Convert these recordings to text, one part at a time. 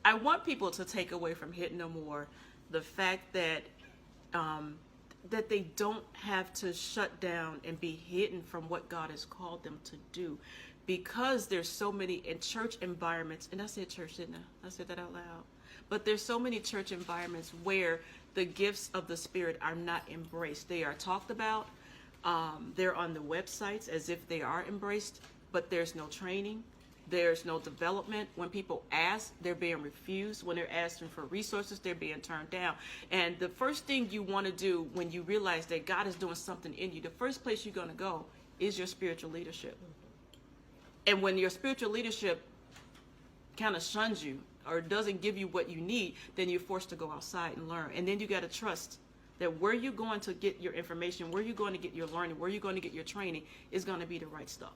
I want people to take away from Hidden No More the fact that that they don't have to shut down and be hidden from what God has called them to do, because there's so many in church environments, and I said church, didn't I? I said that out loud. But there's so many church environments where the gifts of the Spirit are not embraced. They are talked about. They're on the websites as if they are embraced, but there's no training. There's no development. When people ask, they're being refused. When they're asking for resources, they're being turned down. And the first thing you want to do when you realize that God is doing something in you, the first place you're going to go is your spiritual leadership. And when your spiritual leadership kind of shuns you or doesn't give you what you need, then you're forced to go outside and learn. And then you got to trust that where you're going to get your information, where you're going to get your learning, where you're going to get your training is going to be the right stuff.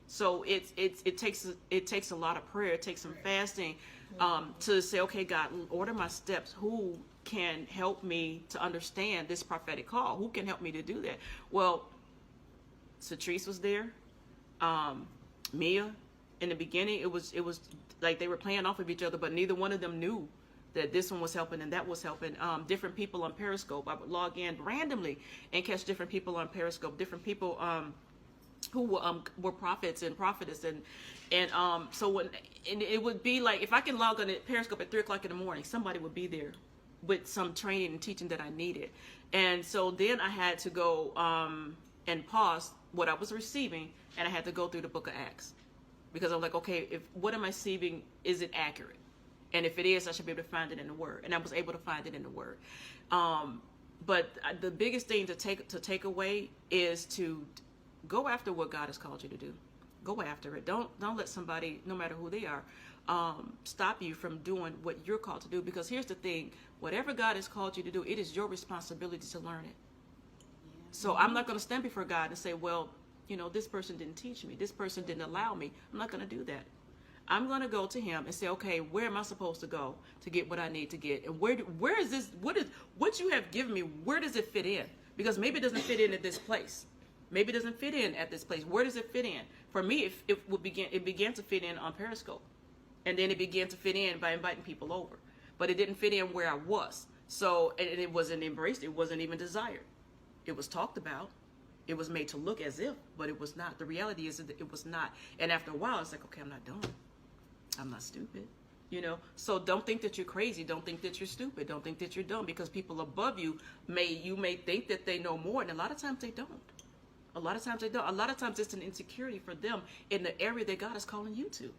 So it takes a lot of prayer. It takes some fasting to say, okay, God, order my steps. Who can help me to understand this prophetic call? Who can help me to do that? Well, Satrice was there. Mia, in the beginning, it was like they were playing off of each other, but neither one of them knew that this one was helping and that was helping. Different people on Periscope. I would log in randomly and catch different people on Periscope. Different people who were prophets and prophetess, and so when and it would be like if I can log on at Periscope at 3:00 in the morning, somebody would be there with some training and teaching that I needed. And so then I had to go and pause what I was receiving, and I had to go through the book of Acts, because I'm like, okay, if what am I receiving, is it accurate? And if it is, I should be able to find it in the Word. And I was able to find it in the Word. But the biggest thing to take away is to go after what God has called you to do. Go after it. Don't let somebody, no matter who they are, stop you from doing what you're called to do. Because here's the thing: whatever God has called you to do, it is your responsibility to learn it. So I'm not going to stand before God and say, well, you know, this person didn't teach me. This person didn't allow me. I'm not going to do that. I'm going to go to Him and say, okay, where am I supposed to go to get what I need to get? And where is this? What you have given me? Where does it fit in? Because maybe it doesn't fit in at this place. Maybe it doesn't fit in at this place. Where does it fit in? For me, it began to fit in on Periscope. And then it began to fit in by inviting people over. But it didn't fit in where I was. So, and it wasn't embraced. It wasn't even desired. It was talked about. It was made to look as if, but it was not. The reality is that it was not. And after a while, it's like, okay, I'm not dumb. I'm not stupid. You know, so don't think that you're crazy. Don't think that you're stupid. Don't think that you're dumb, because people above you may think that they know more, and a lot of times they don't. A lot of times they don't. A lot of times it's an insecurity for them in the area that God is calling you to.